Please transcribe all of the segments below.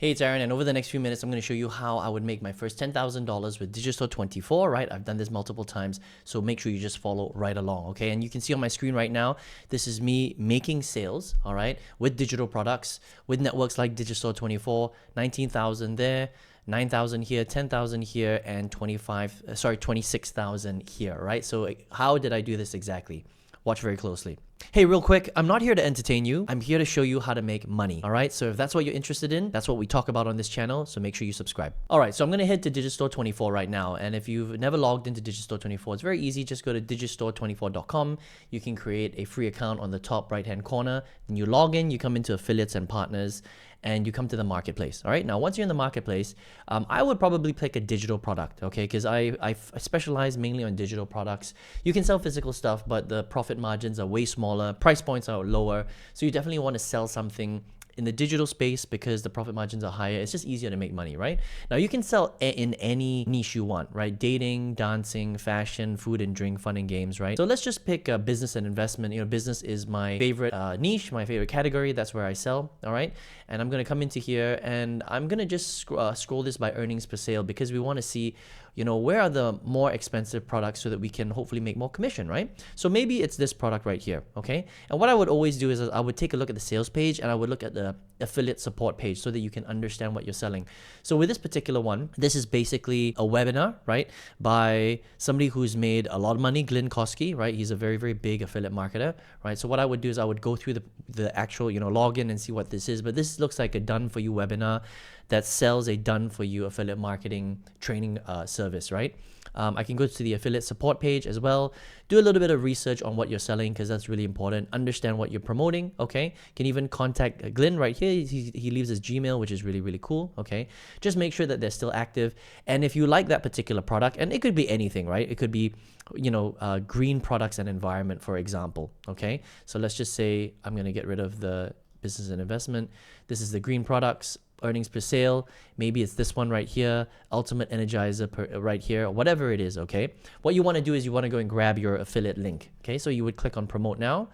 Hey, it's Aaron, and over the next few minutes, I'm going to show you how I would make my first $10,000 with Digistore24, right? I've done this multiple times, so make sure you just follow right along, okay? And you can see on my screen right now, this is me making sales, all right, with digital products, with networks like Digistore24, 19,000 there, 9,000 here, 10,000 here, and 26,000 here, right? So how did I do this exactly? Watch very closely. Hey, real quick, I'm not here to entertain you. I'm here to show you how to make money, all right? So if that's what you're interested in, that's what we talk about on this channel, so make sure you subscribe. All right, so I'm gonna head to Digistore24 right now, and if you've never logged into Digistore24, it's very easy. Just go to Digistore24.com. You can create a free account on the top right-hand corner, then you log in, you come into affiliates and partners, and you come to the marketplace. All right, now once you're in the marketplace, I would probably pick a digital product, okay? Because I specialize mainly on digital products. You can sell physical stuff, but the profit margins are way smaller, price points are lower, so you definitely want to sell something in the digital space because the profit margins are higher. It's just easier to make money, right? Now you can sell in any niche you want, right? Dating, dancing, fashion, food and drink, fun and games, right? So let's just pick business and investment. You know, business is my favorite niche, my favorite category. That's where I sell, all right? And I'm gonna come into here and I'm gonna just scroll this by earnings per sale because we want to see, you know, where are the more expensive products so that we can hopefully make more commission, right? So maybe it's this product right here, okay? And what I would always do is I would take a look at the sales page and I would look at the affiliate support page so that you can understand what you're selling. So with this particular one, this is basically a webinar, right? By somebody who's made a lot of money, Glenn Kosky, right? He's a very, very big affiliate marketer, right? So what I would do is I would go through the actual, you know, login and see what this is. But this looks like a done for you webinar that sells a done for you affiliate marketing training service, right? I can go to the affiliate support page as well, do a little bit of research on what you're selling because that's really important. Understand what you're promoting, okay? Can even contact Glenn right here. He leaves his Gmail, which is really, really cool, okay? Just make sure that they're still active. And if you like that particular product, and it could be anything, right? It could be, you know, green products and environment, for example, okay? So let's just say I'm going to get rid of the business and investment. This is the green products. Earnings per sale, maybe it's this one right here, ultimate energizer right here, or whatever it is, okay? What you want to do is you want to go and grab your affiliate link, okay? So you would click on promote now,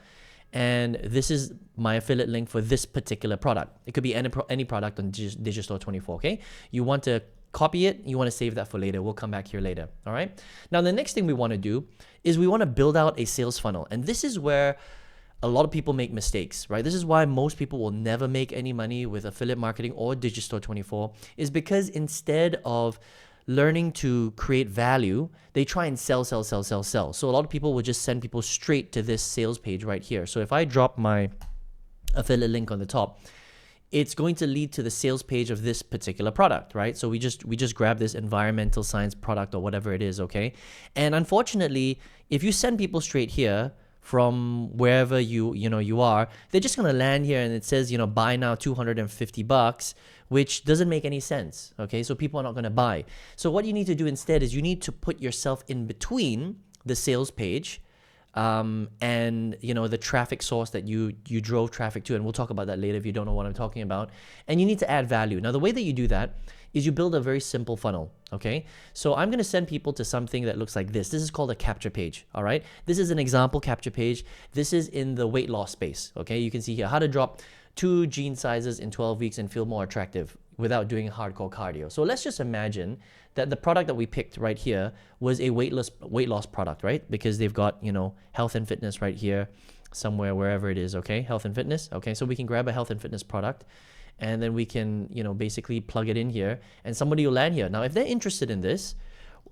and this is my affiliate link for this particular product. It could be any product on Digistore24, okay? You want to copy it, you want to save that for later. We'll come back here later, all right? Now, the next thing we want to do is we want to build out a sales funnel, and this is where a lot of people make mistakes, right? This is why most people will never make any money with affiliate marketing or Digistore24 is because instead of learning to create value, they try and sell. So a lot of people will just send people straight to this sales page right here. So if I drop my affiliate link on the top, it's going to lead to the sales page of this particular product, right? So we just grab this environmental science product or whatever it is, okay? And unfortunately, if you send people straight here, from wherever you are, they're just gonna land here and it says, you know, buy now $250, which doesn't make any sense, okay? So people are not gonna buy. So what you need to do instead is you need to put yourself in between the sales page and, you know, the traffic source that you drove traffic to, and we'll talk about that later if you don't know what I'm talking about. And you need to add value. Now, the way that you do that is you build a very simple funnel, okay? So I'm gonna send people to something that looks like this. This is called a capture page, all right? This is an example capture page. This is in the weight loss space, okay? You can see here how to drop 2 jean sizes in 12 weeks and feel more attractive without doing hardcore cardio. So let's just imagine that the product that we picked right here was a weight loss product, right? Because they've got, you know, health and fitness right here somewhere, wherever it is, okay? Health and fitness, okay? So we can grab a health and fitness product and then we can, you know, basically plug it in here and somebody will land here. Now, if they're interested in this,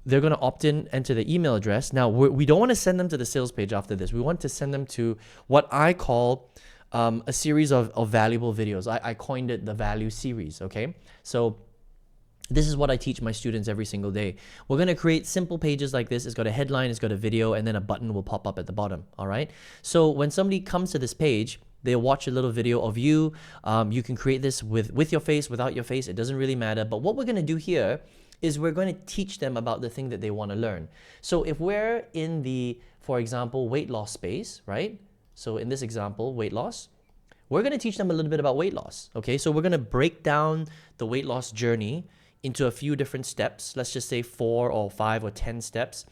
they're going to opt in, enter the email address. Now, we don't want to send them to the sales page after this. We want to send them to what I call a series of valuable videos. I coined it the value series, okay? So this is what I teach my students every single day. We're going to create simple pages like this. It's got a headline, it's got a video, and then a button will pop up at the bottom, all right? So when somebody comes to this page, they'll watch a little video of you. You can create this with your face, without your face. It doesn't really matter. But what we're going to do here is we're going to teach them about the thing that they want to learn. So if we're in the, for example, weight loss space, right? So in this example, weight loss, we're going to teach them a little bit about weight loss, okay? So we're going to break down the weight loss journey into a few different steps. Let's just say 4 or 5 or 10 steps.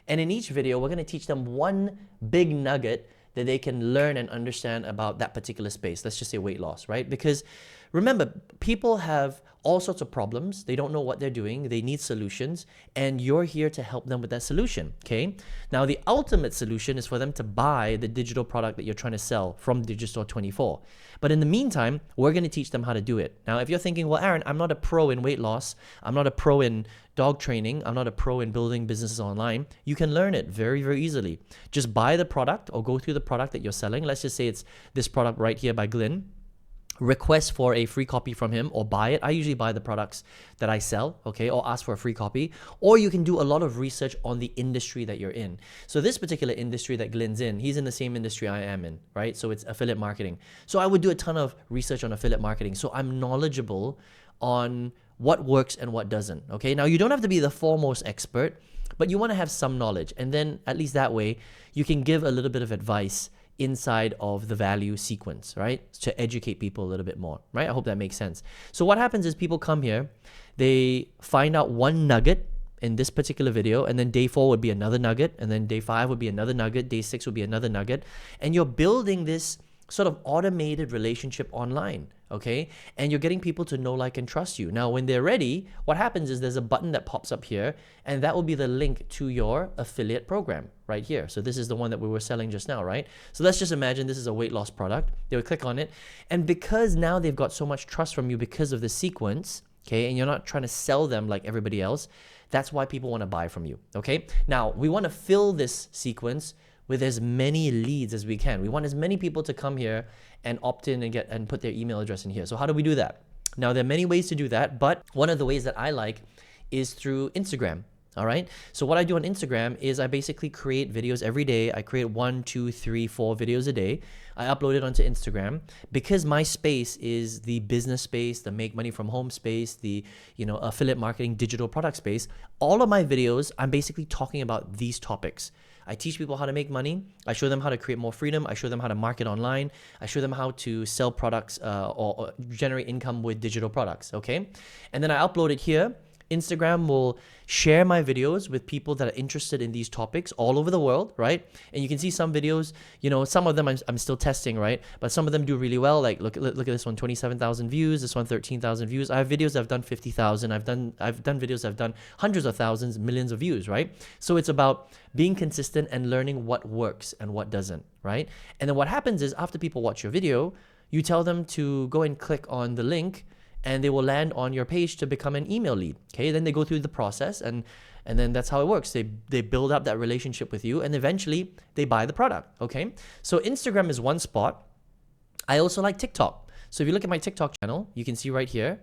And in each video, we're going to teach them one big nugget that they can learn and understand about that particular space. Let's just say weight loss, right? Because remember, people have all sorts of problems. They don't know what they're doing. They need solutions, and you're here to help them with that solution, okay? Now, the ultimate solution is for them to buy the digital product that you're trying to sell from Digistore24. But in the meantime, we're going to teach them how to do it. Now, if you're thinking, well, Aaron, I'm not a pro in weight loss. I'm not a pro in dog training. I'm not a pro in building businesses online. You can learn it very, very easily. Just buy the product or go through the product that you're selling. Let's just say it's this product right here by Glenn. Request for a free copy from him or buy it. I usually buy the products that I sell, okay, or ask for a free copy. Or you can do a lot of research on the industry that you're in. So this particular industry that Glenn's in, he's in the same industry I am in, right? So it's affiliate marketing. So I would do a ton of research on affiliate marketing. So I'm knowledgeable on what works and what doesn't, okay? Now, you don't have to be the foremost expert, but you want to have some knowledge. And then at least that way, you can give a little bit of advice inside of the value sequence, right? To educate people a little bit more, right? I hope that makes sense. So what happens is people come here, they find out one nugget in this particular video, and then day 4 would be another nugget, and then day 5 would be another nugget, day 6 would be another nugget, and you're building this sort of automated relationship online, okay? And you're getting people to know, like, and trust you. Now, when they're ready, what happens is there's a button that pops up here, and that will be the link to your affiliate program right here. So this is the one that we were selling just now, right? So let's just imagine this is a weight loss product. They would click on it, and because now they've got so much trust from you because of the sequence, okay, and you're not trying to sell them like everybody else, that's why people want to buy from you, okay? Now, we want to fill this sequence with as many leads as we can. We want as many people to come here and opt in and put their email address in here. So how do we do that? Now, there are many ways to do that, but one of the ways that I like is through Instagram. All right. So what I do on Instagram is I basically create videos every day. I create 1, 2, 3, 4 videos a day. I upload it onto Instagram because my space is the business space, the make money from home space, the affiliate marketing, digital product space. All of my videos, I'm basically talking about these topics. I teach people how to make money. I show them how to create more freedom. I show them how to market online. I show them how to sell products or generate income with digital products, okay? And then I upload it here. Instagram will share my videos with people that are interested in these topics all over the world, right? And you can see some videos, some of them I'm still testing, right? But some of them do really well. Like look at this one, 27,000 views. This one, 13,000 views. I have videos that have done 50,000. I've done videos that have done hundreds of thousands, millions of views, right? So it's about being consistent and learning what works and what doesn't, right? And then what happens is after people watch your video, you tell them to go and click on the link, and they will land on your page to become an email lead, okay? Then they go through the process, and then that's how it works. They build up that relationship with you, and eventually they buy the product, okay? So Instagram is one spot. I also like TikTok. So if you look at my TikTok channel, you can see right here,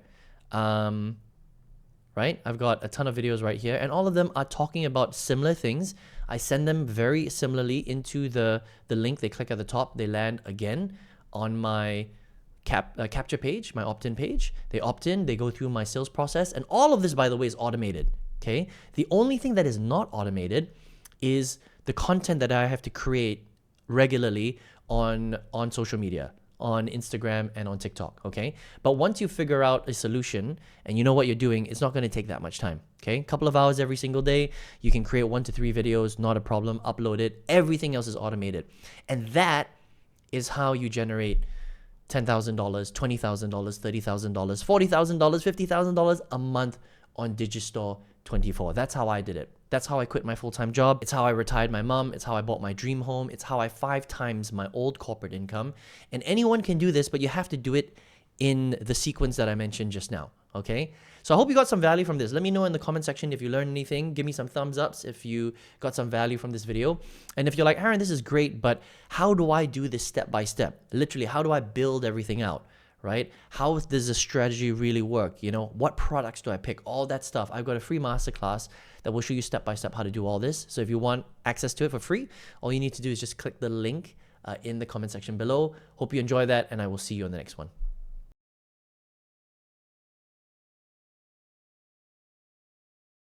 right? I've got a ton of videos right here, and all of them are talking about similar things. I send them very similarly into the link. They click at the top, they land again on my capture page, my opt-in page. They opt in, they go through my sales process, and all of this, by the way, is automated, okay? The only thing that is not automated is the content that I have to create regularly on social media, on Instagram and on TikTok, okay? But once you figure out a solution and you know what you're doing, it's not going to take that much time, okay? A couple of hours every single day, you can create 1 to 3 videos, not a problem, upload it. Everything else is automated. And that is how you generate $10,000, $20,000, $30,000, $40,000, $50,000 a month on Digistore24. That's how I did it. That's how I quit my full-time job. It's how I retired my mom. It's how I bought my dream home. It's how I 5 times my old corporate income. And anyone can do this, but you have to do it in the sequence that I mentioned just now, okay? So I hope you got some value from this. Let me know in the comment section if you learned anything. Give me some thumbs ups if you got some value from this video. And if you're like, Aaron, this is great, but how do I do this step by step? Literally, how do I build everything out, right? How does the strategy really work? What products do I pick? All that stuff. I've got a free masterclass that will show you step by step how to do all this. So if you want access to it for free, all you need to do is just click the link in the comment section below. Hope you enjoy that, and I will see you on the next one.